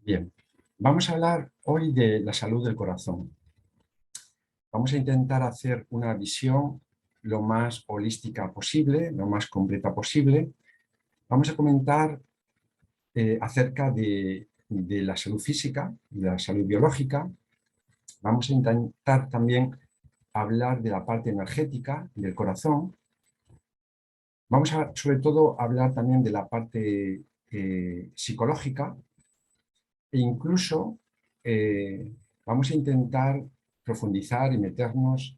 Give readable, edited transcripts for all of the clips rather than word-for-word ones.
Bien, vamos a hablar hoy de la salud del corazón. Vamos a intentar hacer una visión lo más holística posible, lo más completa posible. Vamos a comentar acerca de la salud física y de la salud biológica. Vamos a intentar también hablar de la parte energética del corazón. Vamos a, sobre todo, hablar también de la parte psicológica. E incluso vamos a intentar profundizar y meternos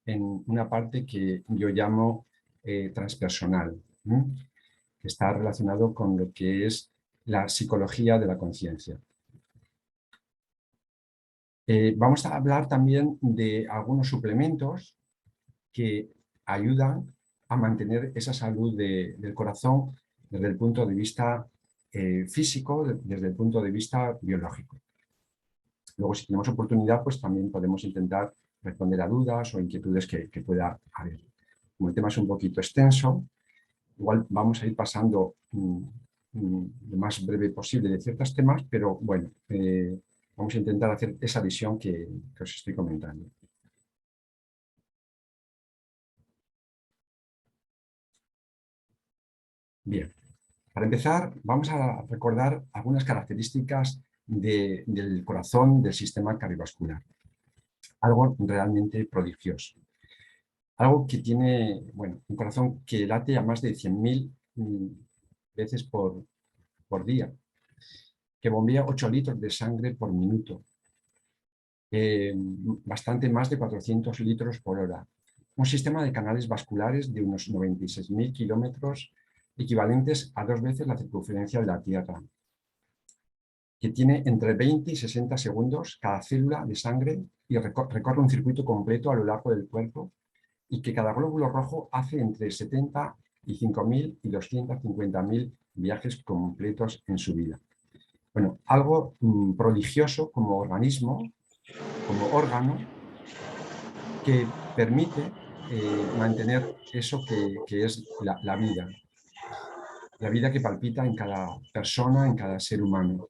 en una parte que yo llamo transpersonal, ¿m? Que está relacionado con lo que es la psicología de la conciencia. Vamos a hablar también de algunos suplementos que ayudan a mantener esa salud del corazón desde el punto de vista físico, desde el punto de vista biológico. Luego, si tenemos oportunidad, pues también podemos intentar responder a dudas o inquietudes que pueda haber. Como el tema es un poquito extenso, igual vamos a ir pasando lo más breve posible de ciertos temas, pero bueno, vamos a intentar hacer esa visión que os estoy comentando. Bien, para empezar, vamos a recordar algunas características del corazón del sistema cardiovascular. Algo realmente prodigioso. Algo que tiene, bueno, un corazón que late a más de 100.000 veces por día, que bombea 8 litros de sangre por minuto, bastante más de 400 litros por hora. Un sistema de canales vasculares de unos 96.000 kilómetros, equivalentes a 2 veces la circunferencia de la Tierra, que tiene entre 20 y 60 segundos cada célula de sangre y recorre un circuito completo a lo largo del cuerpo, y que cada glóbulo rojo hace entre 75.000 y 250.000 viajes completos en su vida. Bueno, algo prodigioso como organismo, como órgano, que permite mantener eso que es la vida que palpita en cada persona, en cada ser humano.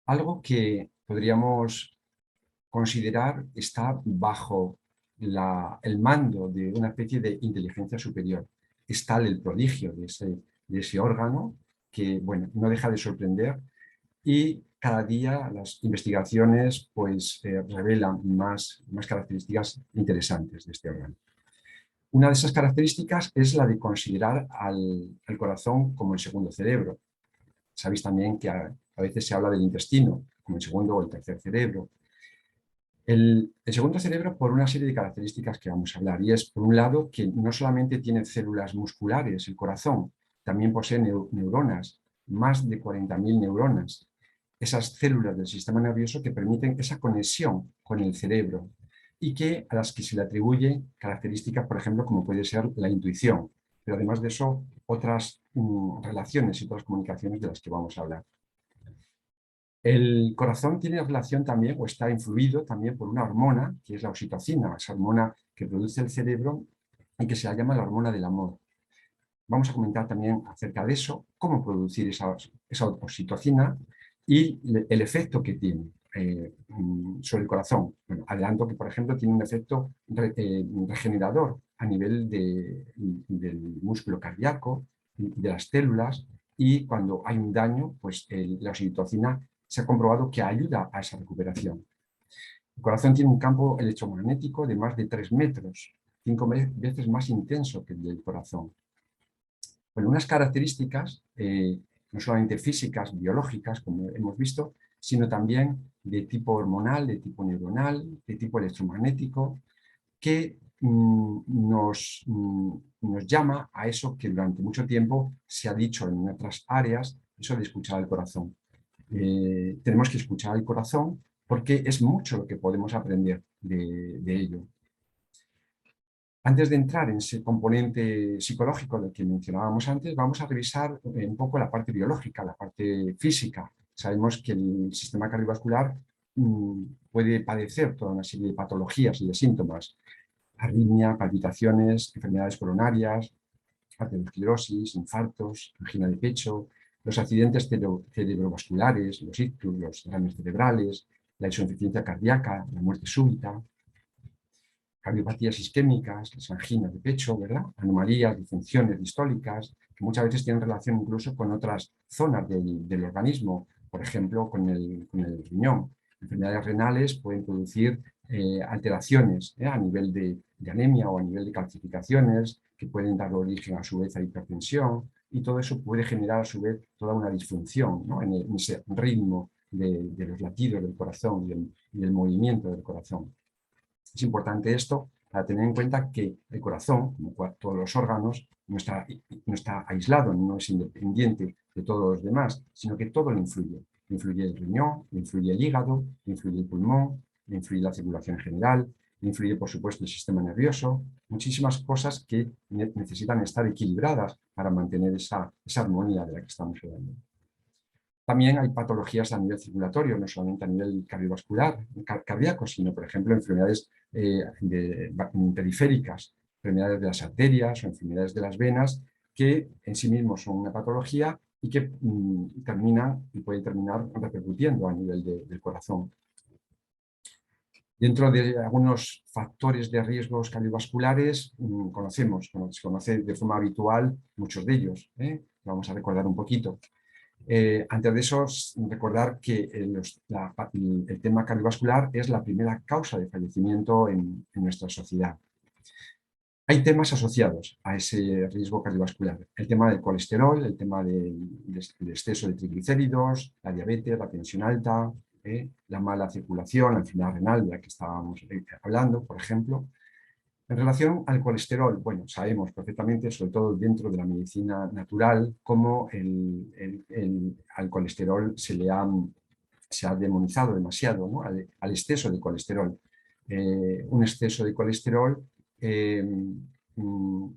Algo que podríamos considerar está bajo el mando de una especie de inteligencia superior. Es tal el prodigio de ese órgano que, bueno, no deja de sorprender, y cada día las investigaciones pues, revelan más características interesantes de este órgano. Una de esas características es la de considerar al corazón como el segundo cerebro. Sabéis también que a veces se habla del intestino como el segundo o el tercer cerebro. El segundo cerebro, por una serie de características que vamos a hablar, y es, por un lado, que no solamente tiene células musculares, el corazón, también posee neuronas, más de 40.000 neuronas, esas células del sistema nervioso que permiten esa conexión con el cerebro y a las que se le atribuyen características, por ejemplo, como puede ser la intuición, pero además de eso, otras relaciones y otras comunicaciones de las que vamos a hablar. El corazón tiene relación también, o está influido también por una hormona, que es la oxitocina, esa hormona que produce el cerebro y que se la llama la hormona del amor. Vamos a comentar también acerca de eso, cómo producir esa oxitocina y el efecto que tiene sobre el corazón. Bueno, adelanto que, por ejemplo, tiene un efecto regenerador a nivel del músculo cardíaco, de las células, y cuando hay un daño, pues la oxitocina se ha comprobado que ayuda a esa recuperación. El corazón tiene un campo electromagnético de más de 3 metros, 5 veces más intenso que el del corazón. Bueno, unas características no solamente físicas, biológicas, como hemos visto, sino también de tipo hormonal, de tipo neuronal, de tipo electromagnético, que nos llama a eso que durante mucho tiempo se ha dicho en otras áreas, eso de escuchar al corazón. Tenemos que escuchar al corazón porque es mucho lo que podemos aprender de ello. Antes de entrar en ese componente psicológico del que mencionábamos antes, vamos a revisar un poco la parte biológica, la parte física. Sabemos que el sistema cardiovascular puede padecer toda una serie de patologías y de síntomas: arritmia, palpitaciones, enfermedades coronarias, arteriosclerosis, infartos, angina de pecho, los accidentes cerebrovasculares, los ictus, los daños cerebrales, la insuficiencia cardíaca, la muerte súbita, cardiopatías isquémicas, las anginas de pecho, ¿verdad? Anomalías, disfunciones distólicas, que muchas veces tienen relación incluso con otras zonas del organismo, por ejemplo, con el riñón. Enfermedades renales pueden producir alteraciones a nivel de anemia o a nivel de calcificaciones que pueden dar origen a su vez a hipertensión, y todo eso puede generar a su vez toda una disfunción, ¿no? en ese ritmo de los latidos del corazón y del movimiento del corazón. Es importante esto para tener en cuenta que el corazón, como todos los órganos, no está aislado, no es independiente de todos los demás, sino que todo le influye. Le influye el riñón, le influye el hígado, le influye el pulmón, le influye la circulación general, le influye, por supuesto, el sistema nervioso, muchísimas cosas que necesitan estar equilibradas para mantener esa armonía de la que estamos hablando. También hay patologías a nivel circulatorio, no solamente a nivel cardiovascular, cardíaco, sino, por ejemplo, enfermedades periféricas, enfermedades de las arterias o enfermedades de las venas, que en sí mismos son una patología y que pueden terminar repercutiendo a nivel del corazón. Dentro de algunos factores de riesgos cardiovasculares, se conoce de forma habitual muchos de ellos. Vamos a recordar un poquito. Antes de eso, recordar que el tema cardiovascular es la primera causa de fallecimiento en nuestra sociedad. Hay temas asociados a ese riesgo cardiovascular. El tema del colesterol, el tema del exceso de triglicéridos, la diabetes, la tensión alta, la mala circulación, la enfermedad renal de la que estábamos hablando, por ejemplo. En relación al colesterol, bueno, sabemos perfectamente, sobre todo dentro de la medicina natural, cómo al colesterol se ha demonizado demasiado, ¿no? al exceso de colesterol. Un exceso de colesterol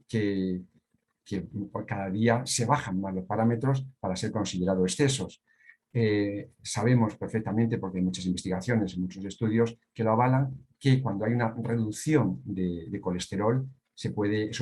que cada día se bajan más los parámetros para ser considerados excesos. Sabemos perfectamente, porque hay muchas investigaciones y muchos estudios que lo avalan, que cuando hay una reducción de colesterol, eso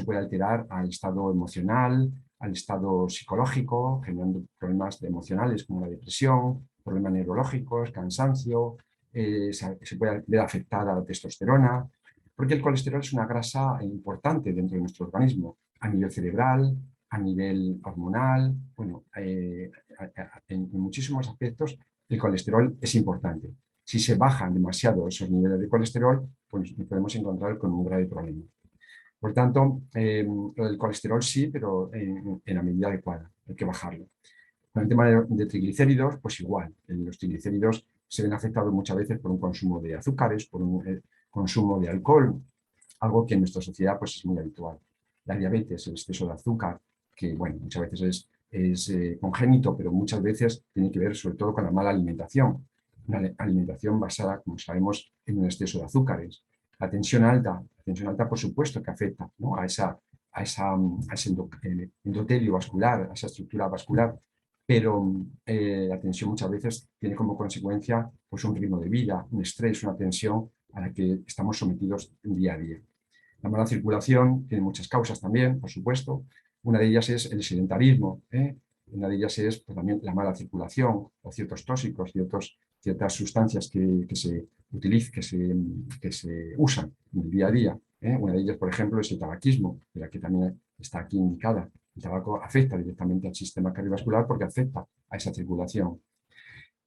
puede alterar al estado emocional, al estado psicológico, generando problemas emocionales como la depresión, problemas neurológicos, cansancio, se puede ver afectada la testosterona, porque el colesterol es una grasa importante dentro de nuestro organismo, a nivel cerebral, a nivel hormonal, bueno, en muchísimos aspectos el colesterol es importante. Si se bajan demasiado esos niveles de colesterol, pues nos podemos encontrar con un grave problema. Por tanto, lo del colesterol sí, pero en la medida adecuada, hay que bajarlo. Con el tema de triglicéridos, pues igual, los triglicéridos se ven afectados muchas veces por un consumo de azúcares, por un consumo de alcohol, algo que en nuestra sociedad pues, es muy habitual. La diabetes, el exceso de azúcar, que bueno, muchas veces es congénito, pero muchas veces tiene que ver sobre todo con la mala alimentación. Una alimentación basada, como sabemos, en un exceso de azúcares. La tensión alta por supuesto que afecta, ¿no? a ese endotelio vascular, a esa estructura vascular, pero la tensión muchas veces tiene como consecuencia pues, un ritmo de vida, un estrés, una tensión a la que estamos sometidos día a día. La mala circulación tiene muchas causas también, por supuesto. Una de ellas es el sedentarismo, una de ellas es pues, también la mala circulación o ciertos tóxicos, ciertas sustancias que se usan en el día a día. Una de ellas, por ejemplo, es el tabaquismo, de la que también está aquí indicada. El tabaco afecta directamente al sistema cardiovascular porque afecta a esa circulación.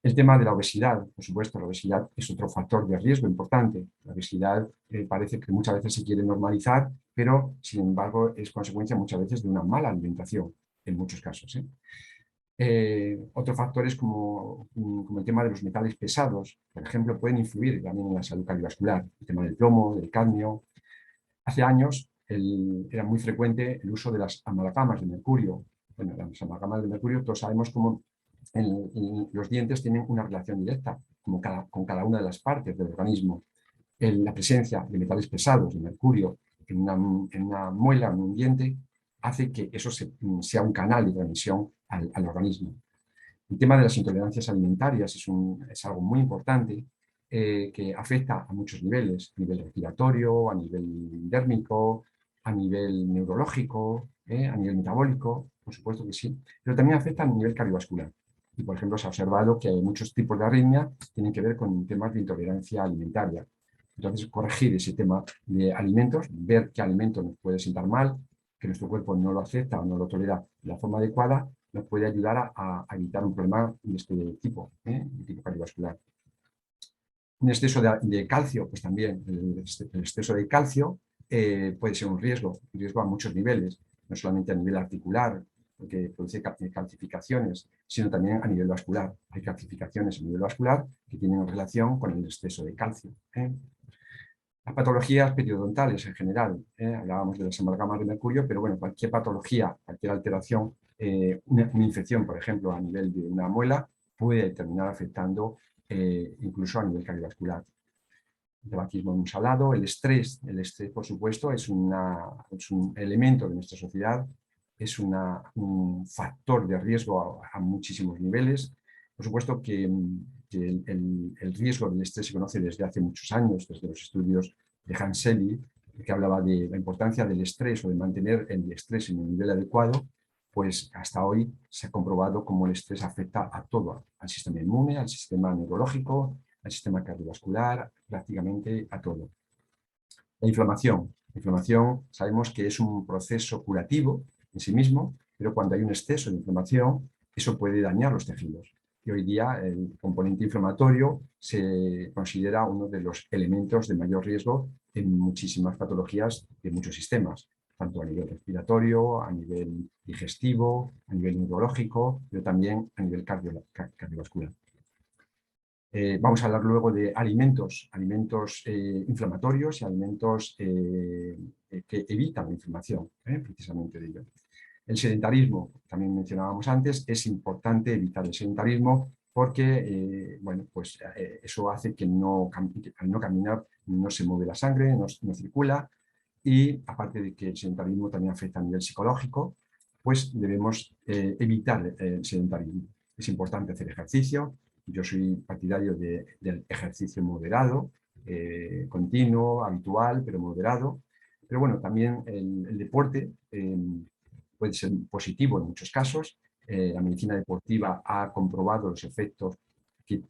El tema de la obesidad, por supuesto, la obesidad es otro factor de riesgo importante. La obesidad parece que muchas veces se quiere normalizar, pero sin embargo es consecuencia muchas veces de una mala alimentación, en muchos casos. Otros factores como el tema de los metales pesados, por ejemplo, pueden influir también en la salud cardiovascular. El tema del plomo, del cadmio. Hace años era muy frecuente el uso de las amalgamas de mercurio. Bueno, las amalgamas de mercurio, todos sabemos cómo los dientes tienen una relación directa con cada una de las partes del organismo. La presencia de metales pesados, de mercurio, en una muela, en un diente, hace que eso sea un canal de transmisión al organismo. El tema de las intolerancias alimentarias es algo muy importante que afecta a muchos niveles, a nivel respiratorio, a nivel dérmico, a nivel neurológico, a nivel metabólico, por supuesto que sí, pero también afecta a nivel cardiovascular. Y, por ejemplo, se ha observado que muchos tipos de arritmia tienen que ver con temas de intolerancia alimentaria. Entonces, corregir ese tema de alimentos, ver qué alimento nos puede sentar mal, que nuestro cuerpo no lo acepta o no lo tolera de la forma adecuada, nos puede ayudar a evitar un problema de este tipo, de tipo cardiovascular. Un exceso de calcio, pues también el exceso de calcio puede ser un riesgo a muchos niveles, no solamente a nivel articular, porque produce calcificaciones, sino también a nivel vascular. Hay calcificaciones a nivel vascular que tienen relación con el exceso de calcio. Las patologías periodontales en general, hablábamos de las amalgamas de mercurio, pero bueno, cualquier patología, cualquier alteración, una infección, por ejemplo, a nivel de una muela, puede terminar afectando incluso a nivel cardiovascular. El tabaquismo hemos hablado, el estrés, por supuesto, es un elemento de nuestra sociedad, es un factor de riesgo a muchísimos niveles. Por supuesto que el riesgo del estrés se conoce desde hace muchos años, desde los estudios de Hans Selye, que hablaba de la importancia del estrés o de mantener el estrés en un nivel adecuado, pues hasta hoy se ha comprobado cómo el estrés afecta a todo, al sistema inmune, al sistema neurológico, al sistema cardiovascular, prácticamente a todo. La inflamación. La inflamación sabemos que es un proceso curativo en sí mismo, pero cuando hay un exceso de inflamación, eso puede dañar los tejidos. Y hoy día el componente inflamatorio se considera uno de los elementos de mayor riesgo en muchísimas patologías de muchos sistemas, tanto a nivel respiratorio, a nivel digestivo, a nivel neurológico, pero también a nivel cardiovascular. Vamos a hablar luego de alimentos inflamatorios y alimentos que evitan la inflamación, precisamente de ello. El sedentarismo, también mencionábamos antes, es importante evitar el sedentarismo porque bueno, pues, eso hace que al no caminar no se mueve la sangre, no circula, y aparte de que el sedentarismo también afecta a nivel psicológico, pues debemos evitar el sedentarismo. Es importante hacer ejercicio. Yo soy partidario del ejercicio moderado, continuo, habitual, pero moderado. Pero bueno, también el deporte puede ser positivo en muchos casos. La medicina deportiva ha comprobado los efectos que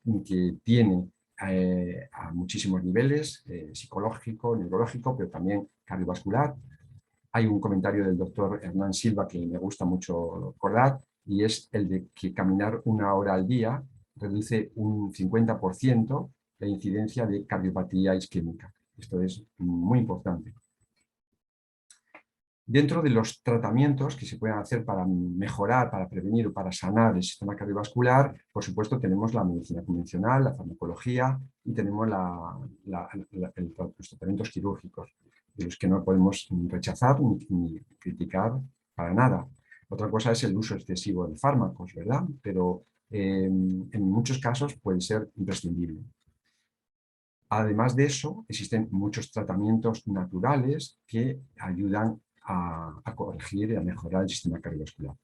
tiene a muchísimos niveles, psicológico, neurológico, pero también cardiovascular. Hay un comentario del doctor Hernán Silva que me gusta mucho recordar, y es el de que caminar 1 hora al día reduce un 50% la incidencia de cardiopatía isquémica. Esto es muy importante. Dentro de los tratamientos que se pueden hacer para mejorar, para prevenir o para sanar el sistema cardiovascular, por supuesto tenemos la medicina convencional, la farmacología, y tenemos los tratamientos quirúrgicos, de los que no podemos rechazar ni criticar para nada. Otra cosa es el uso excesivo de fármacos, ¿verdad? Pero en muchos casos puede ser imprescindible. Además de eso, existen muchos tratamientos naturales que ayudan a corregir y a mejorar el sistema cardiovascular.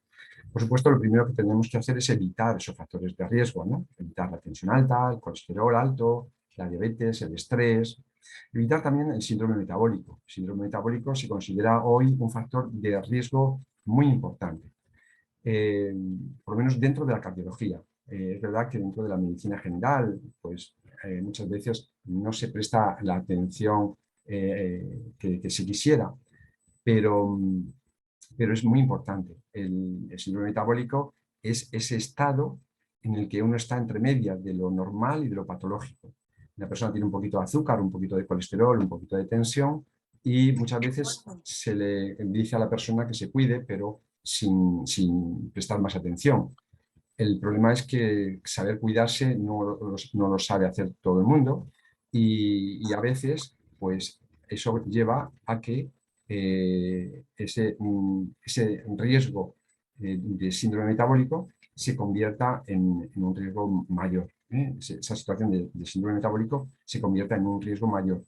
Por supuesto, lo primero que tenemos que hacer es evitar esos factores de riesgo, ¿no? Evitar la tensión alta, el colesterol alto, la diabetes, el estrés. Evitar también el síndrome metabólico. El síndrome metabólico se considera hoy un factor de riesgo muy importante, por lo menos dentro de la cardiología. Es verdad que dentro de la medicina general, pues muchas veces no se presta la atención que se quisiera, pero es muy importante. El síndrome metabólico es ese estado en el que uno está entre medias de lo normal y de lo patológico. La persona tiene un poquito de azúcar, un poquito de colesterol, un poquito de tensión, y muchas veces se le dice a la persona que se cuide, pero sin prestar más atención. El problema es que saber cuidarse no lo sabe hacer todo el mundo, y a veces pues, eso lleva a que ese riesgo de síndrome metabólico se convierta en un riesgo mayor. Esa situación de síndrome metabólico se convierta en un riesgo mayor.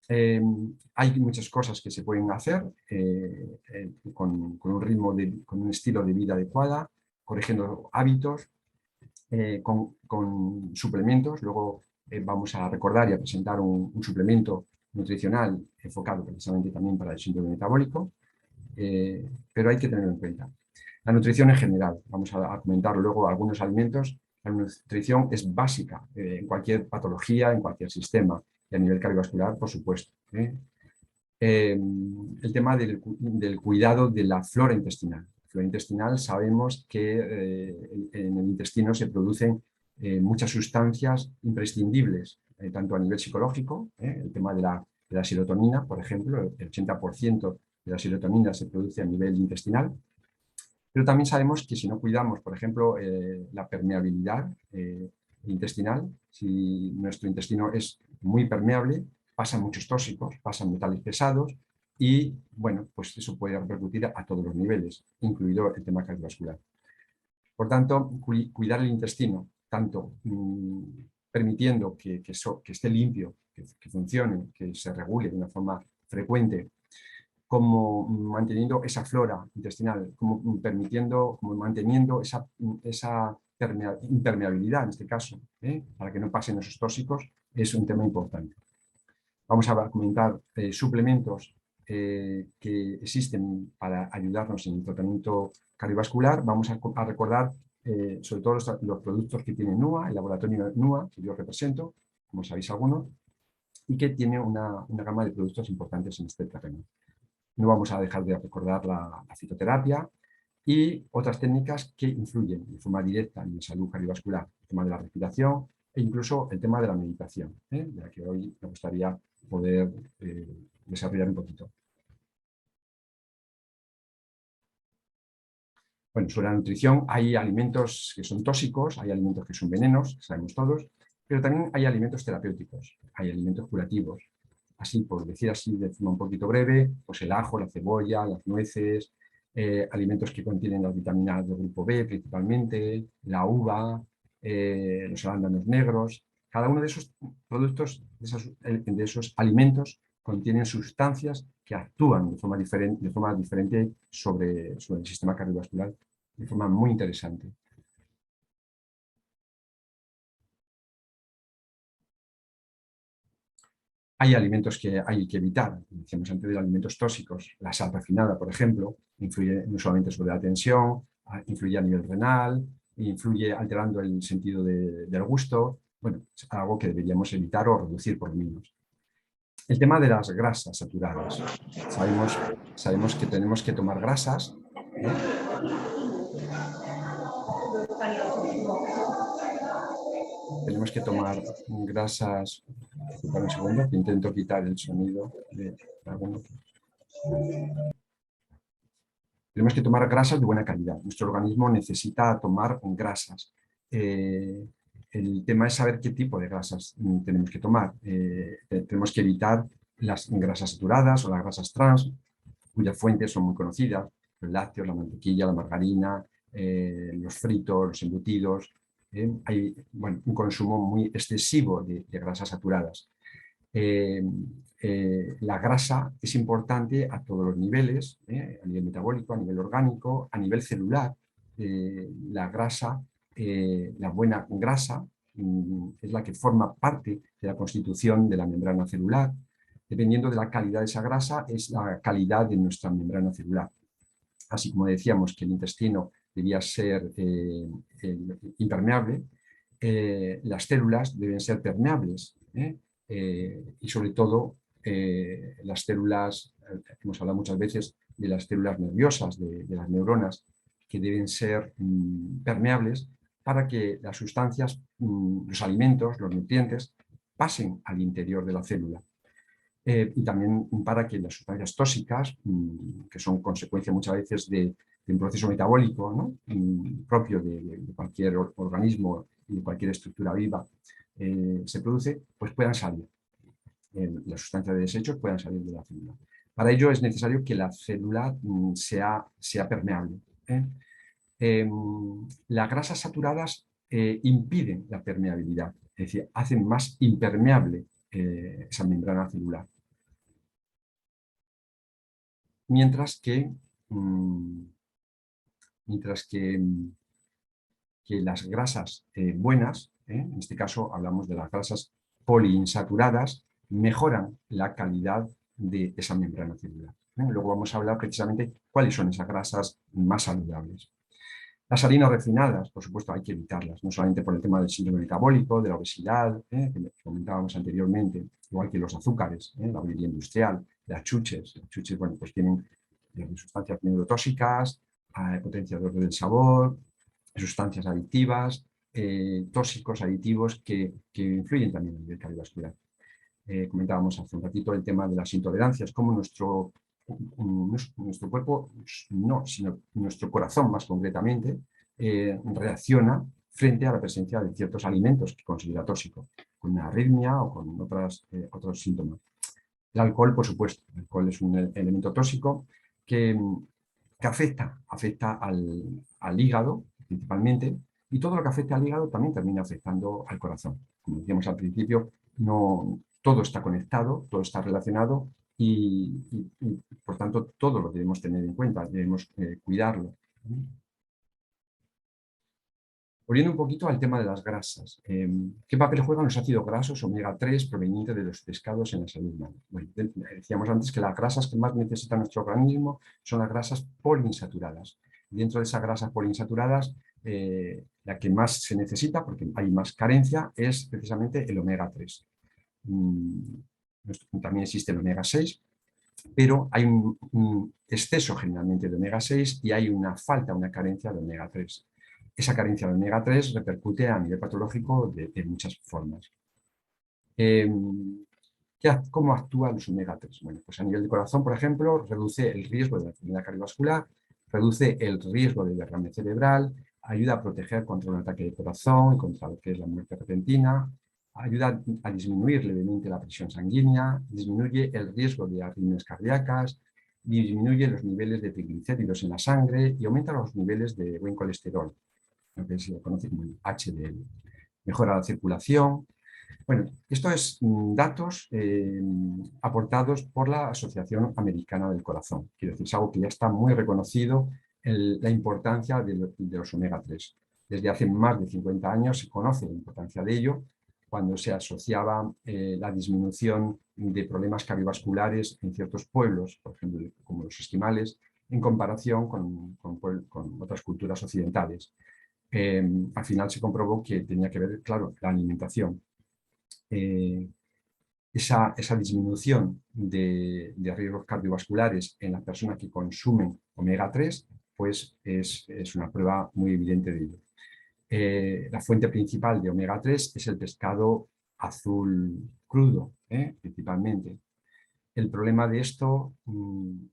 Hay muchas cosas que se pueden hacer con un estilo de vida adecuada, corrigiendo hábitos, con suplementos. Luego vamos a recordar y a presentar un suplemento nutricional enfocado precisamente también para el síndrome metabólico. pero hay que tenerlo en cuenta. La nutrición en general, vamos a comentar luego algunos alimentos. La nutrición es básica en cualquier patología, en cualquier sistema, y a nivel cardiovascular, por supuesto. El tema del cuidado de la flora intestinal. La flora intestinal sabemos que en el intestino se producen muchas sustancias imprescindibles, tanto a nivel psicológico, el tema de la serotonina, por ejemplo, el 80% de la serotonina se produce a nivel intestinal, pero también sabemos que si no cuidamos, por ejemplo, la permeabilidad intestinal, si nuestro intestino es muy permeable, pasan muchos tóxicos, pasan metales pesados y, bueno, pues eso puede repercutir a todos los niveles, incluido el tema cardiovascular. Por tanto, cuidar el intestino, tanto permitiendo que esté limpio, que funcione, que se regule de una forma frecuente, como manteniendo esa flora intestinal, como manteniendo esa impermeabilidad en este caso, para que no pasen esos tóxicos, es un tema importante. Vamos a comentar suplementos que existen para ayudarnos en el tratamiento cardiovascular. Vamos a recordar sobre todo los productos que tiene NUA, el laboratorio NUA, que yo represento, como sabéis algunos, y que tiene una gama de productos importantes en este terreno. No vamos a dejar de recordar la fitoterapia y otras técnicas que influyen de forma directa en la salud cardiovascular, el tema de la respiración e incluso el tema de la meditación, de la que hoy me gustaría poder desarrollar un poquito. Bueno, sobre la nutrición hay alimentos que son tóxicos, hay alimentos que son venenos, sabemos todos, pero también hay alimentos terapéuticos, hay alimentos curativos. Así, por decir así de forma un poquito breve, pues el ajo, la cebolla, las nueces, alimentos que contienen las vitaminas del grupo B principalmente, la uva, los arándanos negros. Cada uno de esos productos, de esos alimentos, contienen sustancias que actúan de forma diferente sobre el sistema cardiovascular de forma muy interesante. Hay alimentos que hay que evitar, decíamos antes de alimentos tóxicos. La sal refinada, por ejemplo, influye no solamente sobre la tensión, influye a nivel renal, influye alterando el sentido del gusto. Bueno, es algo que deberíamos evitar o reducir por lo menos. El tema de las grasas saturadas. Sabemos que tenemos que tomar grasas. Tenemos que tomar grasas. Disculpad un segundo, que intento quitar el sonido de alguno. Tenemos que tomar grasas de buena calidad. Nuestro organismo necesita tomar grasas. El tema es saber qué tipo de grasas tenemos que tomar. Tenemos que evitar las grasas saturadas o las grasas trans, cuyas fuentes son muy conocidas: los lácteos, la mantequilla, la margarina, los fritos, los embutidos. Hay un consumo muy excesivo de grasas saturadas. La grasa es importante a todos los niveles, a nivel metabólico, a nivel orgánico, a nivel celular. La grasa, la buena grasa, es la que forma parte de la constitución de la membrana celular. Dependiendo de la calidad de esa grasa, es la calidad de nuestra membrana celular. Así como decíamos que el intestino debía ser impermeable, las células deben ser permeables. Y sobre todo las células, hemos hablado muchas veces de las células nerviosas, de las neuronas, que deben ser permeables para que las sustancias, los alimentos, los nutrientes, pasen al interior de la célula. Y también para que las sustancias tóxicas, que son consecuencia muchas veces de un proceso metabólico, ¿no? Propio de cualquier organismo y de cualquier estructura viva, se produce, pues puedan salir. Las sustancias de desechos puedan salir de la célula. Para ello es necesario que la célula sea permeable. Las grasas saturadas impiden la permeabilidad, es decir, hacen más impermeable esa membrana celular. Mientras que las grasas buenas, en este caso hablamos de las grasas poliinsaturadas, mejoran la calidad de esa membrana celular. Luego vamos a hablar precisamente cuáles son esas grasas más saludables. Las harinas refinadas, por supuesto, hay que evitarlas, no solamente por el tema del síndrome metabólico, de la obesidad, que comentábamos anteriormente, igual que los azúcares, la bollería industrial, las chuches. Las chuches, bueno, pues tienen sustancias neurotóxicas, potenciadores del sabor, sustancias adictivas, tóxicos, aditivos que influyen también en el cardiovascular. Comentábamos hace un ratito el tema de las intolerancias, cómo nuestro cuerpo, no, sino nuestro corazón más concretamente, reacciona frente a la presencia de ciertos alimentos que considera tóxicos, con una arritmia o con otros síntomas. El alcohol, por supuesto, el alcohol es un elemento tóxico que afecta al hígado principalmente, y todo lo que afecta al hígado también termina afectando al corazón. Como decíamos al principio, no, todo está conectado, todo está relacionado y, por tanto, todo lo debemos tener en cuenta, debemos cuidarlo. Volviendo un poquito al tema de las grasas. ¿Qué papel juegan los ácidos grasos omega 3 provenientes de los pescados en la salud humana? Bueno, decíamos antes que las grasas que más necesita nuestro organismo son las grasas poliinsaturadas. Dentro de esas grasas poliinsaturadas, la que más se necesita, porque hay más carencia, es precisamente el omega 3. También existe el omega 6, pero hay un exceso generalmente de omega 6 y hay una falta, una carencia de omega 3. Esa carencia de omega 3 repercute a nivel patológico de muchas formas. ¿Cómo actúan los omega 3? Bueno, pues a nivel de corazón, por ejemplo, reduce el riesgo de la enfermedad cardiovascular, reduce el riesgo de derrame cerebral, ayuda a proteger contra un ataque de corazón y contra lo que es la muerte repentina, ayuda a disminuir levemente la presión sanguínea, disminuye el riesgo de arritmias cardíacas, disminuye los niveles de triglicéridos en la sangre y aumenta los niveles de buen colesterol, lo que se conoce como el HDL. Mejora la circulación. Bueno, esto es datos aportados por la Asociación Americana del Corazón. Quiero decir, es algo que ya está muy reconocido, la importancia de los omega 3. Desde hace más de 50 años se conoce la importancia de ello, cuando se asociaba la disminución de problemas cardiovasculares en ciertos pueblos, por ejemplo, como los esquimales, en comparación con otras culturas occidentales. Al final se comprobó que tenía que ver, claro, la alimentación. Esa disminución de riesgos cardiovasculares en las personas que consumen omega 3, pues es una prueba muy evidente de ello. La fuente principal de omega 3 es el pescado azul crudo, principalmente. El problema de esto,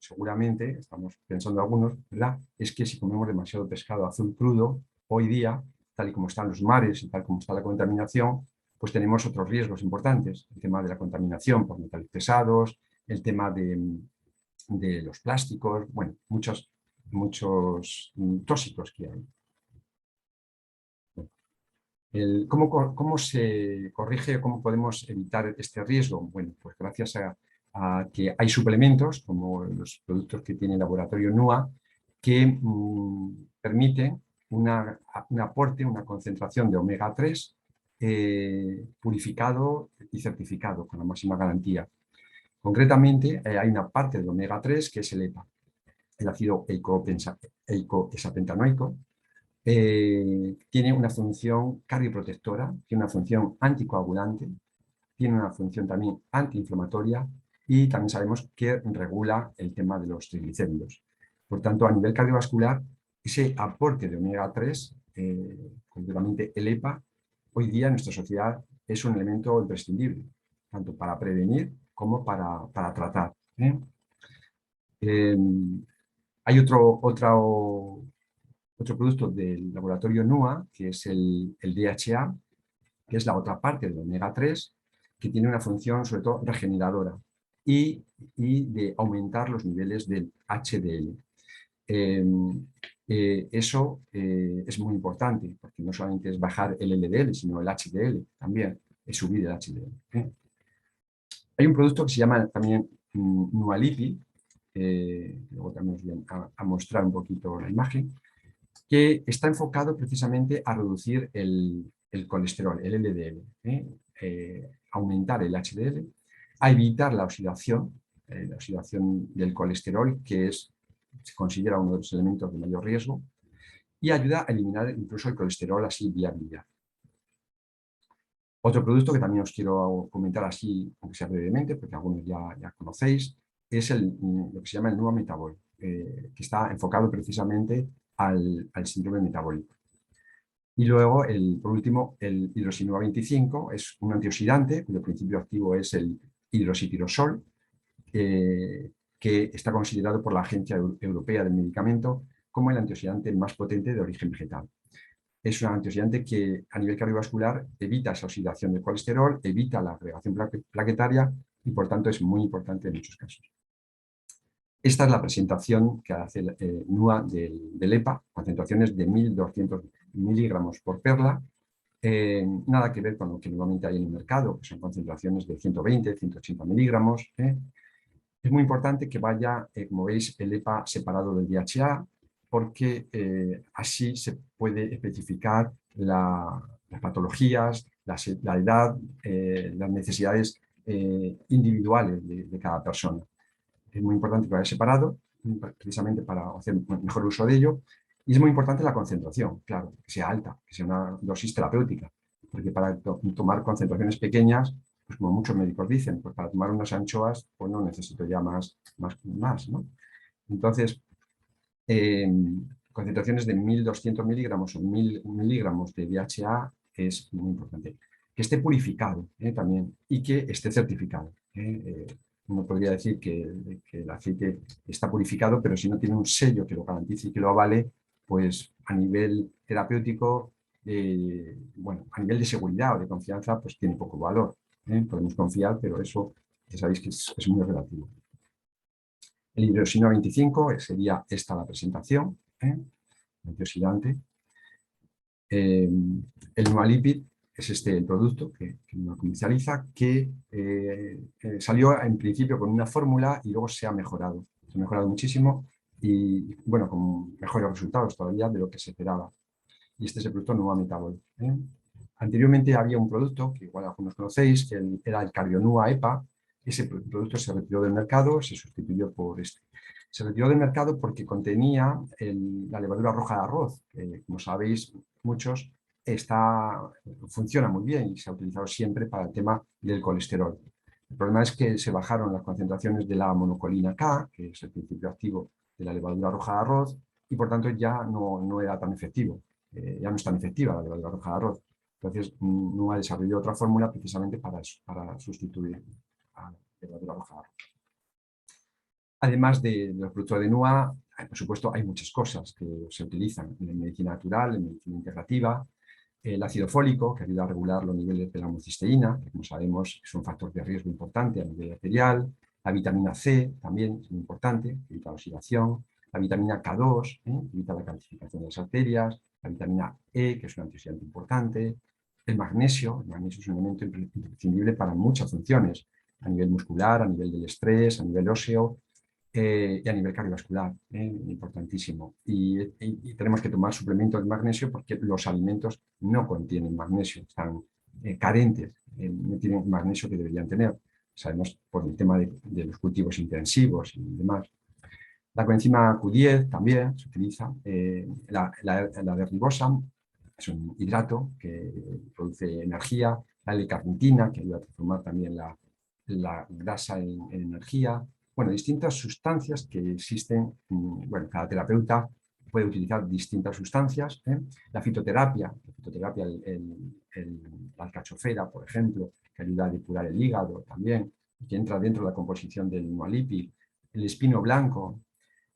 seguramente, estamos pensando algunos, ¿verdad?, es que si comemos demasiado pescado azul crudo, hoy día, tal y como están los mares y tal como está la contaminación, pues tenemos otros riesgos importantes. El tema de la contaminación por metales pesados, el tema de los plásticos, bueno, muchos tóxicos que hay. ¿Cómo se corrige, cómo podemos evitar este riesgo? Bueno, pues gracias a que hay suplementos, como los productos que tiene el laboratorio NUA, que permiten un aporte, una concentración de omega 3 purificado y certificado con la máxima garantía. Concretamente, hay una parte del omega 3 que es el EPA, el ácido eicoesapentanoico. Tiene una función cardioprotectora, tiene una función anticoagulante, tiene una función también antiinflamatoria y también sabemos que regula el tema de los triglicéridos. Por tanto, a nivel cardiovascular, ese aporte de omega 3, concretamente el EPA, hoy día en nuestra sociedad es un elemento imprescindible, tanto para prevenir como para tratar. Hay otro producto del laboratorio NUA, que es el DHA, que es la otra parte del omega 3, que tiene una función sobre todo regeneradora y de aumentar los niveles del HDL. Eso es muy importante, porque no solamente es bajar el LDL, sino el HDL también, es subir el HDL. Hay un producto que se llama también Nualipi, luego también os voy a mostrar un poquito la imagen, que está enfocado precisamente a reducir el colesterol, el LDL, aumentar el HDL, a evitar la oxidación, la oxidación del colesterol, que se considera uno de los elementos de mayor riesgo, y ayuda a eliminar incluso el colesterol así vía biliar. Otro producto que también os quiero comentar así, aunque sea brevemente, porque algunos ya conocéis, es lo que se llama el NUA Metabol, que está enfocado precisamente al síndrome metabólico. Y luego, por último, el hidroxinua 25 es un antioxidante cuyo principio activo es el hidroxitirosol, que está considerado por la Agencia Europea del Medicamento como el antioxidante más potente de origen vegetal. Es un antioxidante que a nivel cardiovascular evita esa oxidación del colesterol, evita la agregación plaquetaria y por tanto es muy importante en muchos casos. Esta es la presentación que hace NUA del EPA, concentraciones de 1.200 miligramos por perla, nada que ver con lo que normalmente hay en el mercado, que son concentraciones de 120, 180 miligramos. Es muy importante que vaya, como veis, el EPA separado del DHA, porque así se puede especificar las patologías, la edad, las necesidades individuales de cada persona. Es muy importante que vaya separado, precisamente para hacer mejor uso de ello, y es muy importante la concentración, claro, que sea alta, que sea una dosis terapéutica, porque para tomar concentraciones pequeñas, pues como muchos médicos dicen, pues para tomar unas anchoas, pues no necesito ya más, ¿no? Entonces, concentraciones de 1.200 miligramos o 1.000 miligramos de DHA es muy importante. Que esté purificado también y que esté certificado. Uno podría decir que el aceite está purificado, pero si no tiene un sello que lo garantice y que lo avale, pues a nivel terapéutico, bueno, a nivel de seguridad o de confianza, pues tiene poco valor. Podemos confiar, pero eso ya sabéis que es muy relativo. El hidroxinua 25 sería esta la presentación, antioxidante. El Nualipid es el producto que uno comercializa, que salió en principio con una fórmula y luego se ha mejorado. Se ha mejorado muchísimo y, bueno, con mejores resultados todavía de lo que se esperaba. Y este es el producto Nua Metabol. Anteriormente había un producto, que igual algunos conocéis, que era el Cardionua EPA. Ese producto se retiró del mercado, se sustituyó por este. Se retiró del mercado porque contenía la levadura roja de arroz, que, como sabéis muchos, funciona muy bien y se ha utilizado siempre para el tema del colesterol. El problema es que se bajaron las concentraciones de la monocolina K, que es el principio activo de la levadura roja de arroz, y por tanto ya no era tan efectivo. Ya no es tan efectiva la levadura roja de arroz. Entonces, NUA desarrolló otra fórmula precisamente para eso, para sustituir a la levadura roja de arroz. Además de los productos de NUA, por supuesto, hay muchas cosas que se utilizan en medicina natural, en medicina integrativa. El ácido fólico, que ayuda a regular los niveles de la homocisteína, que como sabemos es un factor de riesgo importante a nivel arterial. La vitamina C también es muy importante, evita la oxidación. La vitamina K2, evita la calcificación de las arterias. La vitamina E, que es un antioxidante importante. El magnesio es un elemento imprescindible para muchas funciones, a nivel muscular, a nivel del estrés, a nivel óseo, y a nivel cardiovascular, importantísimo. Y tenemos que tomar suplementos de magnesio porque los alimentos no contienen magnesio, están carentes, no tienen el magnesio que deberían tener. Sabemos por el tema de los cultivos intensivos y demás. La coenzima Q10 también se utiliza. La de ribosa es un hidrato que produce energía. La L-carnitina, que ayuda a transformar también la grasa en energía. Bueno, distintas sustancias que existen. Bueno, cada terapeuta puede utilizar distintas sustancias. La fitoterapia, la alcachofera, por ejemplo, que ayuda a depurar el hígado también, que entra dentro de la composición del Nualipid. El espino blanco,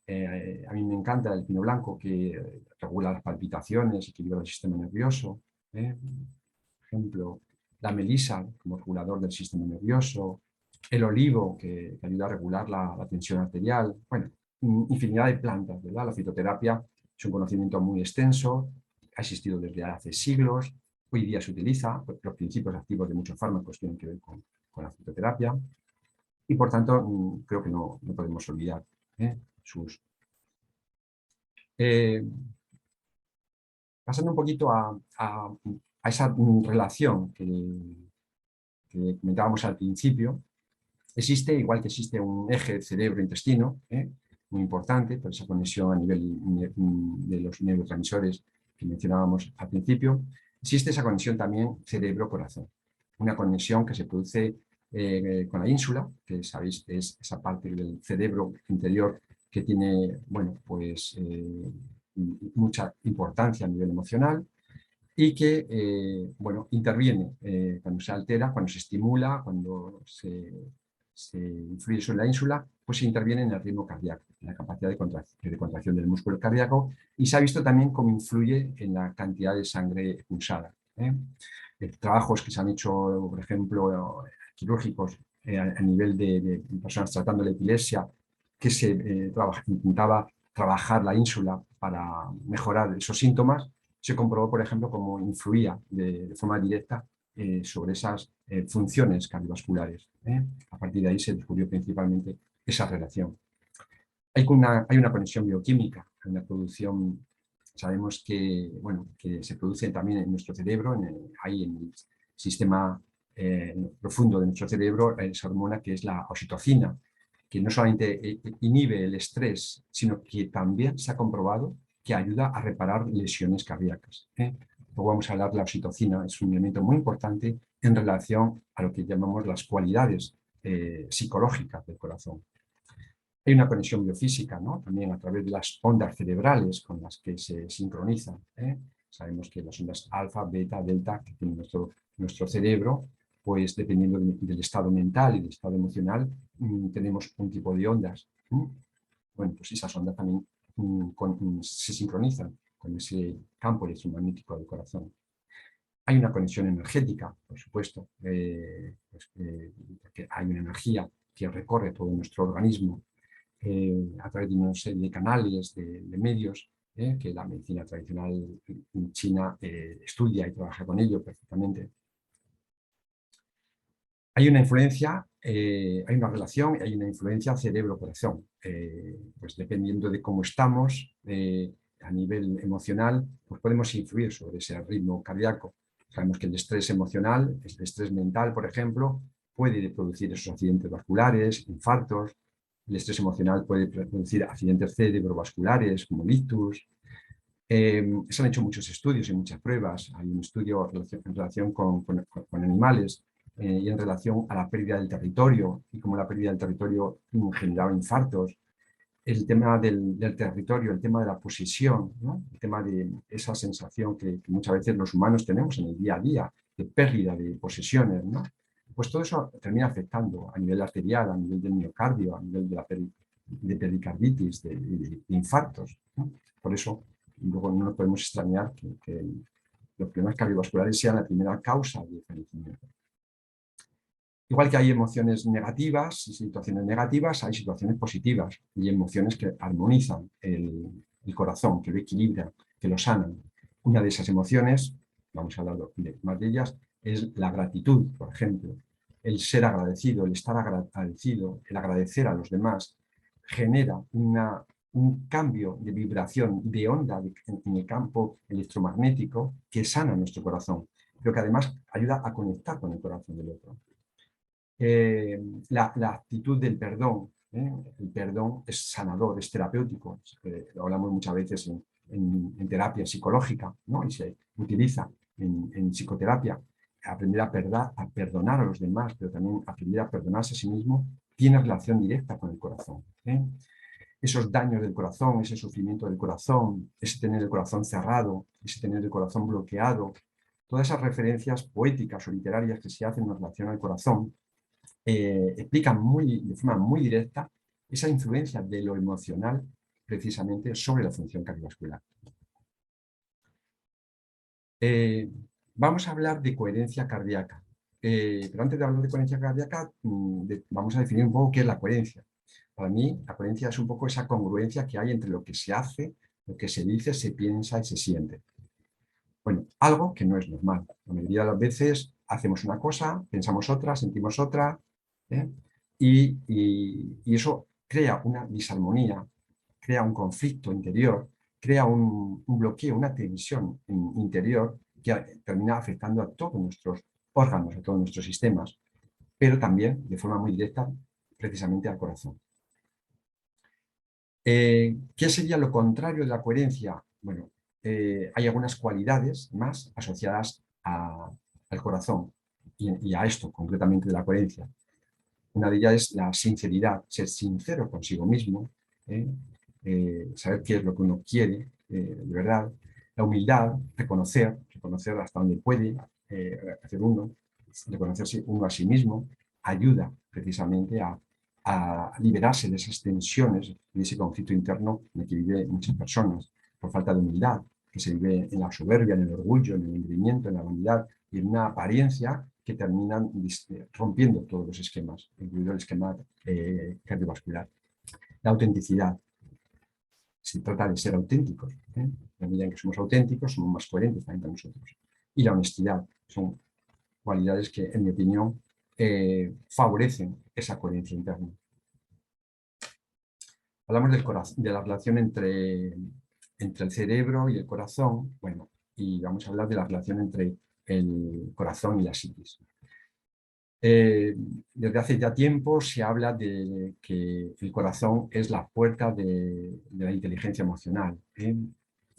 a mí me encanta el pino blanco, que regula las palpitaciones, equilibra el sistema nervioso. Por ejemplo, la melisa como regulador del sistema nervioso. El olivo, que ayuda a regular la tensión arterial. Bueno, infinidad de plantas, ¿verdad? La fitoterapia es un conocimiento muy extenso, ha existido desde hace siglos. Hoy día se utiliza, pues, los principios activos de muchos fármacos tienen que ver con la fitoterapia. Y por tanto, creo que no podemos olvidar su uso. Pasando un poquito a esa relación que comentábamos al principio, Existe, igual que existe un eje cerebro-intestino, muy importante por esa conexión a nivel de los neurotransmisores que mencionábamos al principio, existe esa conexión también cerebro-corazón. Una conexión que se produce con la ínsula, que sabéis que es esa parte del cerebro interior que tiene, bueno, pues mucha importancia a nivel emocional y que, bueno, interviene cuando se altera, cuando se estimula, cuando se influye sobre la ínsula, pues se interviene en el ritmo cardíaco, en la capacidad de contracción del músculo cardíaco, y se ha visto también cómo influye en la cantidad de sangre expulsada. Trabajos que se han hecho, por ejemplo, quirúrgicos a nivel de personas tratando la epilepsia, que se intentaba trabajar la ínsula para mejorar esos síntomas, se comprobó, por ejemplo, cómo influía de forma directa sobre esas funciones cardiovasculares. A partir de ahí se descubrió principalmente esa relación. Hay una conexión bioquímica, hay una producción, sabemos que, bueno, que se produce también en nuestro cerebro, ahí en el sistema profundo de nuestro cerebro, esa hormona que es la oxitocina, que no solamente inhibe el estrés, sino que también se ha comprobado que ayuda a reparar lesiones cardíacas. Luego vamos a hablar de la oxitocina, es un elemento muy importante en relación a lo que llamamos las cualidades psicológicas del corazón. Hay una conexión biofísica, ¿no? También a través de las ondas cerebrales con las que se sincronizan. Sabemos que las ondas alfa, beta, delta que tiene nuestro cerebro, pues dependiendo del estado mental y del estado emocional, tenemos un tipo de ondas. Bueno, pues esas ondas también se sincronizan con ese campo electromagnético del corazón. Hay una conexión energética, por supuesto, porque hay una energía que recorre todo nuestro organismo a través de una serie de canales, de medios, que la medicina tradicional en China estudia y trabaja con ello perfectamente. Hay una influencia, hay una relación, hay una influencia cerebro-corazón. Pues dependiendo de cómo estamos a nivel emocional, pues podemos influir sobre ese ritmo cardíaco. Sabemos que el estrés emocional, el estrés mental, por ejemplo, puede producir esos accidentes vasculares, infartos. El estrés emocional puede producir accidentes cerebrovasculares como el ictus. Se han hecho muchos estudios y muchas pruebas. Hay un estudio en relación con animales y en relación a la pérdida del territorio y cómo la pérdida del territorio generaba infartos. El tema del territorio, el tema de la posesión, ¿no? El tema de esa sensación que muchas veces los humanos tenemos en el día a día, de pérdida de posesiones, ¿no? Pues todo eso termina afectando a nivel arterial, a nivel del miocardio, a nivel de pericarditis, de infartos, ¿no? Por eso, luego no nos podemos extrañar que los problemas cardiovasculares sean la primera causa de fallecimiento. Igual que hay emociones negativas y situaciones negativas, hay situaciones positivas y emociones que armonizan el corazón, que lo equilibran, que lo sanan. Una de esas emociones, vamos a hablar más de ellas, es la gratitud, por ejemplo. El ser agradecido, el estar agradecido, el agradecer a los demás, genera un cambio de vibración, de onda en el campo electromagnético que sana nuestro corazón, pero que además ayuda a conectar con el corazón del otro. La actitud del perdón. El perdón es sanador, es terapéutico. Lo hablamos muchas veces en terapia psicológica, ¿no? Y se utiliza en psicoterapia. Aprender a perdonar a los demás, pero también aprender a perdonarse a sí mismo, tiene relación directa con el corazón. Esos daños del corazón, ese sufrimiento del corazón, ese tener el corazón cerrado, ese tener el corazón bloqueado, todas esas referencias poéticas o literarias que se hacen en relación al corazón, explican de forma muy directa esa influencia de lo emocional precisamente sobre la función cardiovascular. Vamos a hablar de coherencia cardíaca, pero antes de hablar de coherencia cardíaca vamos a definir un poco qué es la coherencia. Para mí la coherencia es un poco esa congruencia que hay entre lo que se hace, lo que se dice, se piensa y se siente. Bueno, algo que no es normal. La mayoría de las veces hacemos una cosa, pensamos otra, sentimos otra, ¿eh? Y eso crea una disarmonía, crea un conflicto interior, crea un bloqueo, una tensión interior que termina afectando a todos nuestros órganos, a todos nuestros sistemas. pero también de forma muy directa precisamente al corazón. ¿Qué sería lo contrario de la coherencia? Bueno, hay algunas cualidades más asociadas al corazón y a esto concretamente de la coherencia. Una de ellas es la sinceridad, ser sincero consigo mismo, ¿eh? Saber qué es lo que uno quiere de verdad. La humildad, reconocer hasta dónde puede hacer uno, reconocerse uno a sí mismo, ayuda precisamente a liberarse de esas tensiones, de ese conflicto interno en el que viven muchas personas, por falta de humildad, que se vive en la soberbia, en el orgullo, en el engreimiento, en la vanidad y en una apariencia que terminan rompiendo todos los esquemas, incluido el esquema cardiovascular. La autenticidad. Se trata de ser auténticos. En la medida en que somos auténticos, somos más coherentes también con nosotros. Y la honestidad son cualidades que, en mi opinión, favorecen esa coherencia interna. Hablamos de la relación entre el cerebro y el corazón, bueno, y vamos a hablar de la relación entre el corazón y la psiquis. Desde hace ya tiempo se habla de que el corazón es la puerta de la inteligencia emocional.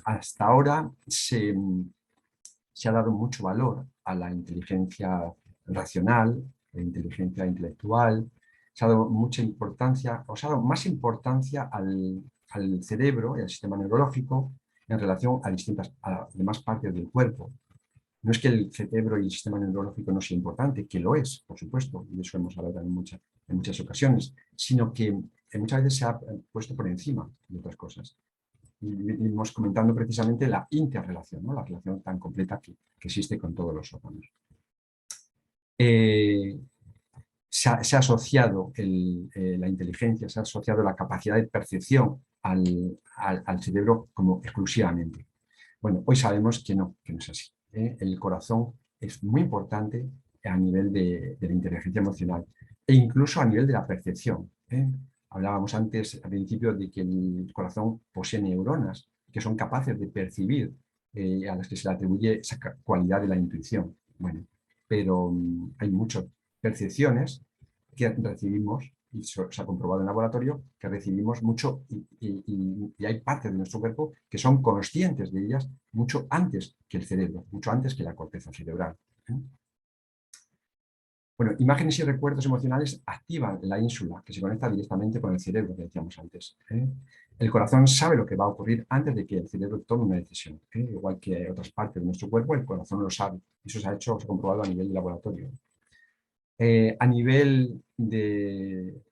Hasta ahora se ha dado mucho valor a la inteligencia racional, la inteligencia intelectual, se ha dado mucha importancia, o se ha dado más importancia al cerebro y al sistema neurológico en relación a las demás partes del cuerpo. No es que el cerebro y el sistema neurológico no sea importante, que lo es, por supuesto, y de eso hemos hablado en muchas ocasiones, sino que muchas veces se ha puesto por encima de otras cosas. Y hemos comentando precisamente la interrelación, ¿no? La relación tan completa que existe con todos los órganos. Se ha asociado la inteligencia, se ha asociado la capacidad de percepción al cerebro como exclusivamente. Bueno, hoy sabemos que no es así. El corazón es muy importante a nivel de la inteligencia emocional e incluso a nivel de la percepción. Hablábamos antes, al principio, de que el corazón posee neuronas que son capaces de percibir, a las que se le atribuye esa cualidad de la intuición. Bueno, pero hay muchas percepciones que recibimos, y se ha comprobado en laboratorio, que recibimos mucho y hay partes de nuestro cuerpo que son conscientes de ellas mucho antes que el cerebro, mucho antes que la corteza cerebral. Bueno, imágenes y recuerdos emocionales activan la ínsula, que se conecta directamente con el cerebro, que decíamos antes. El corazón sabe lo que va a ocurrir antes de que el cerebro tome una decisión. Igual que otras partes de nuestro cuerpo, el corazón lo sabe. Eso se ha comprobado a nivel de laboratorio. A nivel de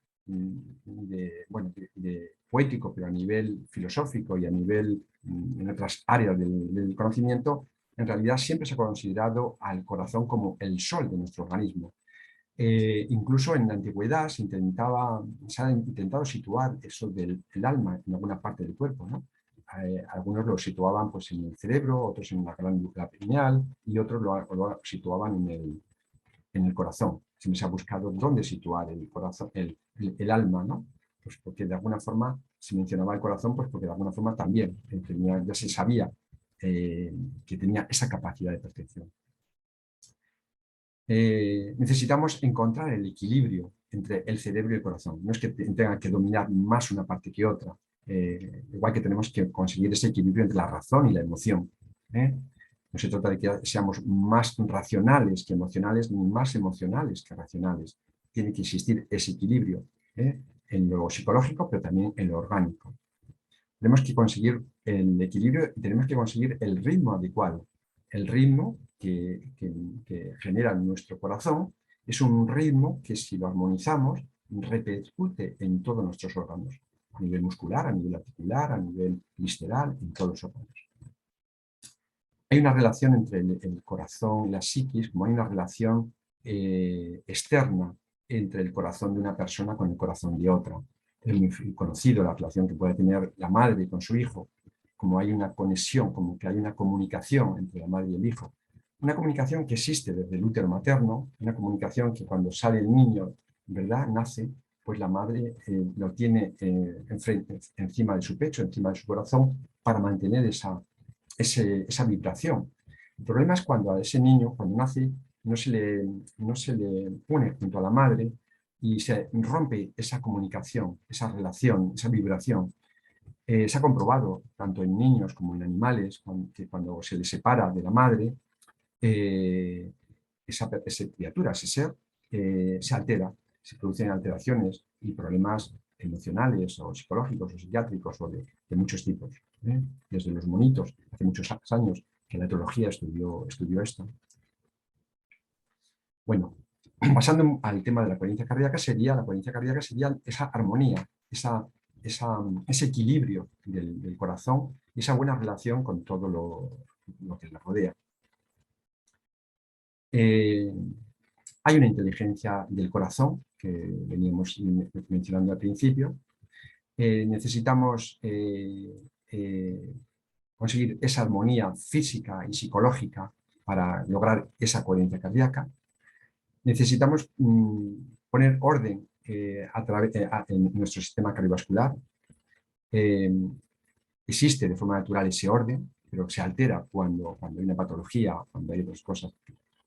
poético, pero a nivel filosófico y a nivel en otras áreas del conocimiento, en realidad siempre se ha considerado al corazón como el sol de nuestro organismo. Incluso en la antigüedad se ha intentado situar eso del alma en alguna parte del cuerpo, ¿no? Algunos lo situaban pues, en el cerebro, otros en la glándula pineal y otros lo situaban en el corazón. Siempre se ha buscado dónde situar el corazón, el alma, ¿no? Pues porque de alguna forma se mencionaba el corazón, pues porque de alguna forma también ya se sabía que tenía esa capacidad de percepción. Necesitamos encontrar el equilibrio entre el cerebro y el corazón. No es que tenga que dominar más una parte que otra. Igual que tenemos que conseguir ese equilibrio entre la razón y la emoción. No se trata de que seamos más racionales que emocionales, ni más emocionales que racionales. Tiene que existir ese equilibrio en lo psicológico, pero también en lo orgánico. Tenemos que conseguir el equilibrio y tenemos que conseguir el ritmo adecuado. El ritmo que genera nuestro corazón es un ritmo que, si lo armonizamos, repercute en todos nuestros órganos, a nivel muscular, a nivel articular, a nivel visceral, en todos los órganos. Hay una relación entre el corazón y la psiquis, como hay una relación externa entre el corazón de una persona con el corazón de otra. Es muy conocido la relación que puede tener la madre con su hijo, como hay una conexión, como que hay una comunicación entre la madre y el hijo. Una comunicación que existe desde el útero materno, una comunicación que cuando sale el niño, ¿verdad?, nace, pues la madre lo tiene encima de su pecho, encima de su corazón, para mantener esa vibración. El problema es cuando a ese niño, cuando nace, no se le pone junto a la madre y se rompe esa comunicación, esa relación, esa vibración. Se ha comprobado, tanto en niños como en animales, que cuando se les separa de la madre, esa criatura, ese ser, se altera, se producen alteraciones y problemas emocionales o psicológicos o psiquiátricos o de muchos tipos. Desde los monitos, hace muchos años que la etología estudió esto. Bueno, pasando al tema de la coherencia cardíaca, la coherencia cardíaca sería esa armonía, ese equilibrio del corazón y esa buena relación con todo lo que le rodea. Hay una inteligencia del corazón, que veníamos mencionando al principio. Necesitamos conseguir esa armonía física y psicológica para lograr esa coherencia cardíaca. Necesitamos poner orden en nuestro sistema cardiovascular. Existe de forma natural ese orden, pero se altera cuando hay una patología, cuando hay otras cosas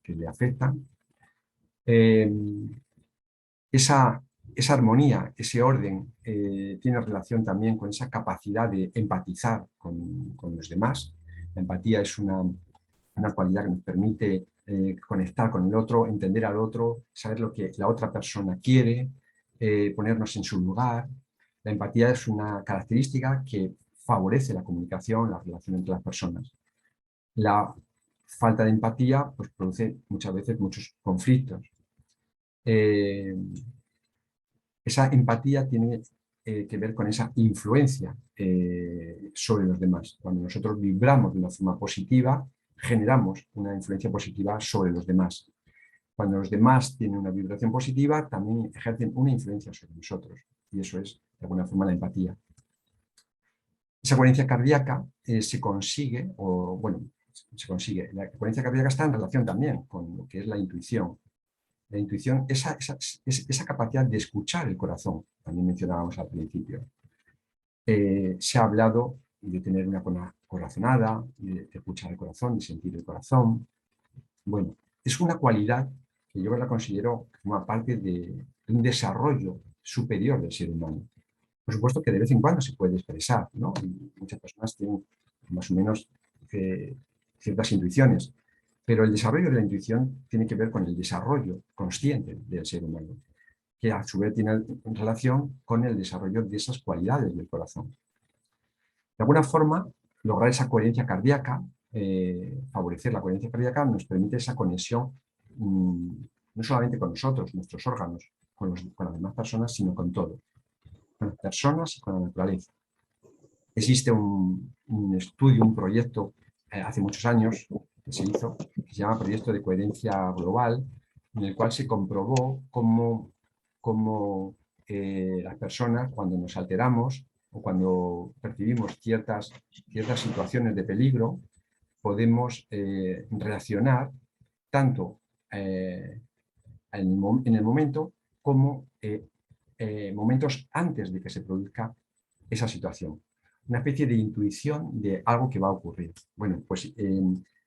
que le afectan. Esa armonía, ese orden, tiene relación también con esa capacidad de empatizar con los demás. La empatía es una cualidad que nos permite conectar con el otro, entender al otro, saber lo que la otra persona quiere, ponernos en su lugar. La empatía es una característica que favorece la comunicación, la relación entre las personas. La falta de empatía pues, produce muchas veces muchos conflictos. Esa empatía tiene que ver con esa influencia sobre los demás. Cuando nosotros vibramos de una forma positiva, generamos una influencia positiva sobre los demás. Cuando los demás tienen una vibración positiva, también ejercen una influencia sobre nosotros. Y eso es, de alguna forma, la empatía. Esa coherencia cardíaca se consigue, la coherencia cardíaca está en relación también con lo que es la intuición. La intuición, esa capacidad de escuchar el corazón, también mencionábamos al principio. Se ha hablado de tener una corazonada, de escuchar el corazón, de sentir el corazón. Bueno, es una cualidad que yo la considero como parte de un desarrollo superior del ser humano. Por supuesto que de vez en cuando se puede expresar, ¿no? Y muchas personas tienen más o menos ciertas intuiciones, pero el desarrollo de la intuición tiene que ver con el desarrollo consciente del ser humano, que a su vez tiene relación con el desarrollo de esas cualidades del corazón. De alguna forma, lograr esa coherencia cardíaca, favorecer la coherencia cardíaca, nos permite esa conexión no solamente con nosotros, nuestros órganos, con las demás personas, sino con todo, con las personas y con la naturaleza. Existe un estudio, un proyecto hace muchos años que se hizo, que se llama Proyecto de Coherencia Global, en el cual se comprobó cómo las personas, cuando nos alteramos o cuando percibimos ciertas situaciones de peligro, podemos reaccionar tanto en el momento como momentos antes de que se produzca esa situación. Una especie de intuición de algo que va a ocurrir. Bueno, pues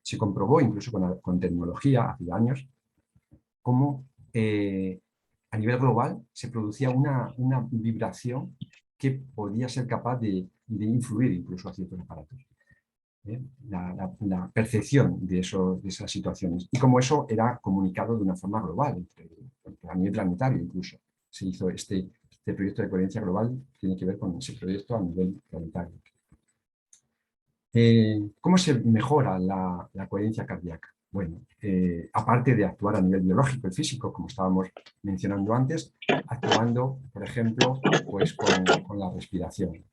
se comprobó incluso con tecnología hace años cómo a nivel global se producía una vibración que podía ser capaz de influir incluso a ciertos aparatos. La percepción de esas situaciones. Y como eso era comunicado de una forma global, a nivel planetario incluso. Se hizo este proyecto de coherencia global, tiene que ver con ese proyecto a nivel planetario. ¿Cómo se mejora la coherencia cardíaca? Bueno, aparte de actuar a nivel biológico y físico, como estábamos mencionando antes, actuando, por ejemplo, pues con la respiración.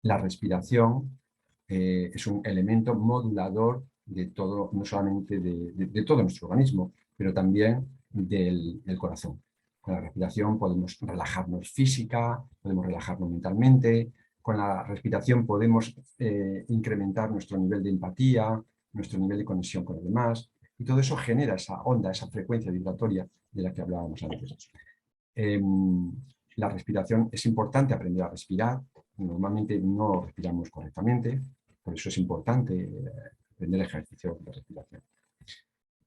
La respiración es un elemento modulador de todo, no solamente de todo nuestro organismo, pero también del corazón. Con la respiración podemos relajarnos física, podemos relajarnos mentalmente. Con la respiración podemos incrementar nuestro nivel de empatía, nuestro nivel de conexión con los demás, y todo eso genera esa onda, esa frecuencia vibratoria de la que hablábamos antes. La respiración es importante aprender a respirar. Normalmente no respiramos correctamente, por eso es importante aprender ejercicio de respiración.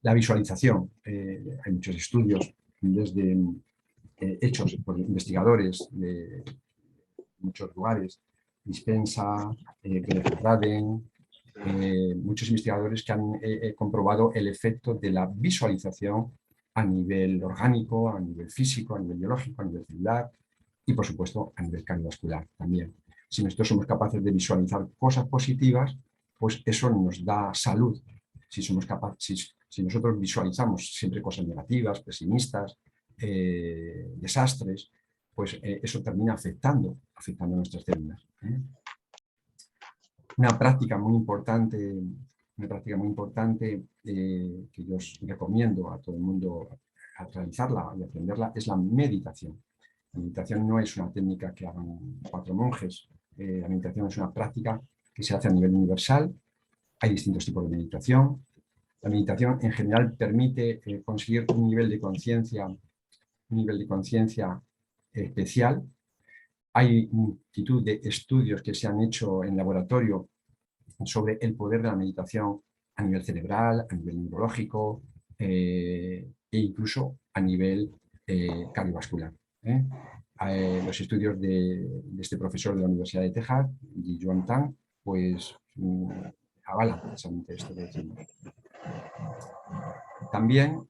La visualización. Hay muchos estudios desde, hechos por investigadores de muchos lugares, Dispensa, Raden, muchos investigadores que han comprobado el efecto de la visualización a nivel orgánico, a nivel físico, a nivel biológico, a nivel celular y, por supuesto, a nivel cardiovascular también. Si nosotros somos capaces de visualizar cosas positivas, pues eso nos da salud. Si nosotros visualizamos siempre cosas negativas, pesimistas, desastres, pues eso termina afectando a nuestras células. Una práctica muy importante que yo os recomiendo a todo el mundo a realizarla y aprenderla es la meditación. La meditación no es una técnica que hagan 4 monjes, la meditación es una práctica que se hace a nivel universal. Hay distintos tipos de meditación. La meditación en general permite conseguir un nivel de conciencia especial. Hay multitud de estudios que se han hecho en laboratorio sobre el poder de la meditación a nivel cerebral, a nivel neurológico e incluso a nivel cardiovascular. Los estudios de este profesor de la Universidad de Texas, Yuan Tang, pues avalan precisamente esto que decimos. También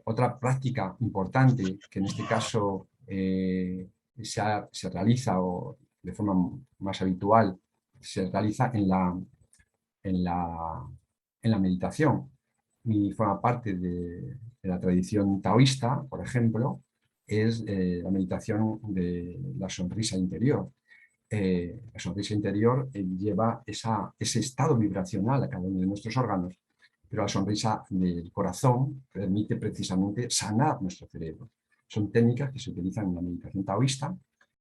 otra práctica importante que en este caso se realiza o de forma más habitual se realiza en la meditación y forma parte de la tradición taoísta, por ejemplo, es la meditación de la sonrisa interior. La sonrisa interior lleva ese estado vibracional a cada uno de nuestros órganos, pero la sonrisa del corazón permite precisamente sanar nuestro cerebro. Son técnicas que se utilizan en la meditación taoísta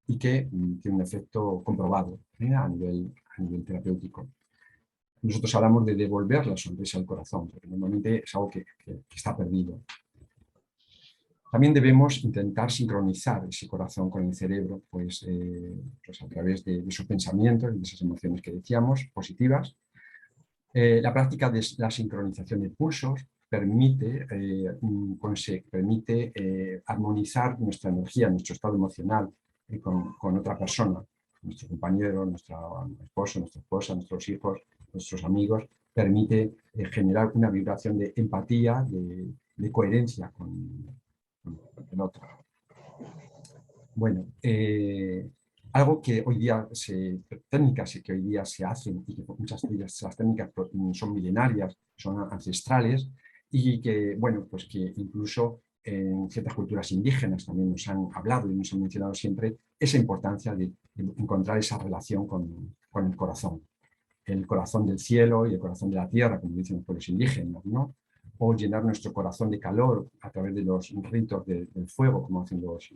y que tienen un efecto comprobado a nivel terapéutico. Nosotros hablamos de devolver la sonrisa al corazón, porque normalmente es algo que está perdido. También debemos intentar sincronizar ese corazón con el cerebro, pues a través de sus pensamientos y de esas emociones que decíamos, positivas. La práctica de la sincronización de pulsos permite armonizar nuestra energía, nuestro estado emocional con otra persona, nuestro compañero, nuestro esposo, nuestra esposa, nuestros hijos, nuestros amigos, permite generar una vibración de empatía, de coherencia con el otro. Bueno, algo que hoy día, técnicas que hoy día se hacen y que muchas de ellas, las técnicas son milenarias, son ancestrales y que, bueno, pues que incluso en ciertas culturas indígenas también nos han hablado y nos han mencionado siempre esa importancia de encontrar esa relación con el corazón del cielo y el corazón de la tierra, como dicen los pueblos indígenas, ¿no? O llenar nuestro corazón de calor a través de los ritos del fuego, como hacen los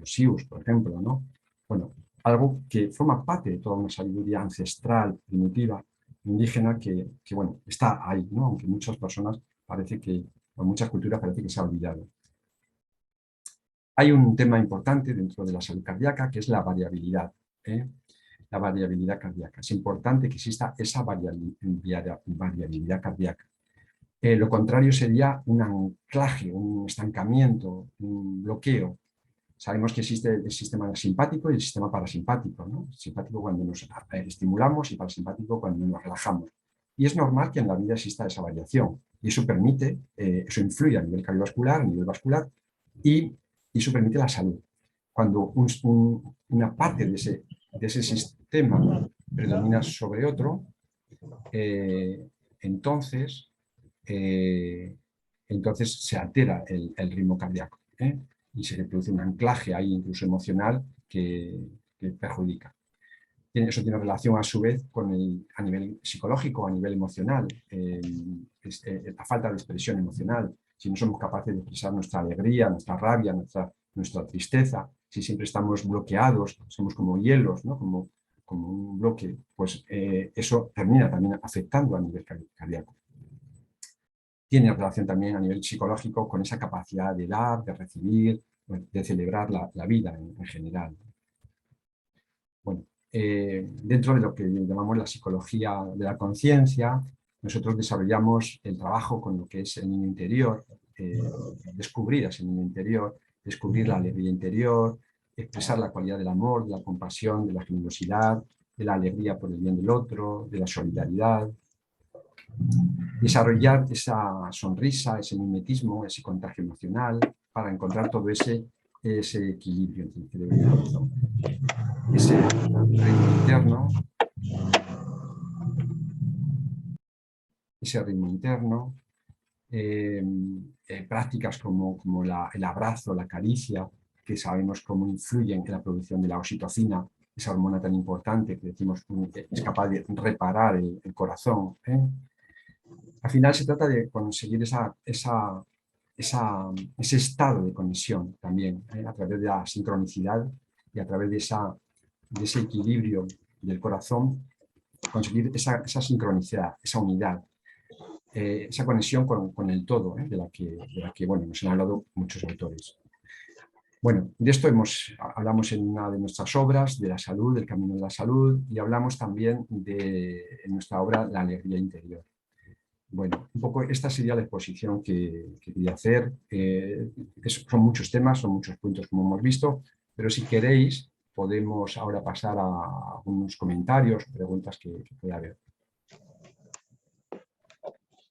sius, por ejemplo, ¿no? Bueno, algo que forma parte de toda una sabiduría ancestral, primitiva, indígena, que bueno, está ahí, ¿no? Aunque muchas personas parece que, o muchas culturas parece que se ha olvidado. Hay un tema importante dentro de la salud cardíaca que es la variabilidad, ¿eh? La variabilidad cardíaca. Es importante que exista esa variabilidad cardíaca. Lo contrario sería un anclaje, un estancamiento, un bloqueo. Sabemos que existe el sistema simpático y el sistema parasimpático, ¿no? Simpático cuando nos estimulamos y parasimpático cuando nos relajamos. Y es normal que en la vida exista esa variación. Y eso permite, eso influye a nivel cardiovascular, a nivel vascular, y eso permite la salud. Cuando una parte de ese sistema predomina sobre otro, entonces se altera el ritmo cardíaco y se produce un anclaje ahí incluso emocional que perjudica. Eso tiene relación a su vez con a nivel psicológico, a nivel emocional, la falta de expresión emocional. Si no somos capaces de expresar nuestra alegría, nuestra rabia, nuestra tristeza, si siempre estamos bloqueados, somos como hielos, ¿no? como un bloque, pues eso termina también afectando a nivel cardíaco. Tiene relación también a nivel psicológico con esa capacidad de dar, de recibir, de celebrar la vida en general. Bueno, dentro de lo que llamamos la psicología de la conciencia, Nosotros desarrollamos el trabajo con lo que es el niño interior, descubrir a ese niño interior, descubrir la alegría interior, expresar la cualidad del amor, de la compasión, de la generosidad, de la alegría por el bien del otro, de la solidaridad. Desarrollar esa sonrisa, ese mimetismo, ese contagio emocional, para encontrar todo ese equilibrio entre el cerebro y el corazón. Ese ritmo interno, ese ritmo interno, prácticas como el abrazo, la caricia, que sabemos cómo influyen en la producción de la oxitocina, esa hormona tan importante que decimos que es capaz de reparar el corazón. Al final se trata de conseguir ese estado de conexión también, a través de la sincronicidad y a través de ese equilibrio del corazón, conseguir esa sincronicidad, esa unidad, esa conexión con el todo, de la que bueno, nos han hablado muchos autores. Bueno, de esto hablamos en una de nuestras obras, de la salud, del camino de la salud, y hablamos también en nuestra obra La alegría interior. Bueno, un poco esta sería la exposición que quería hacer. Son muchos temas, son muchos puntos como hemos visto, pero si queréis podemos ahora pasar a algunos comentarios, preguntas que pueda haber.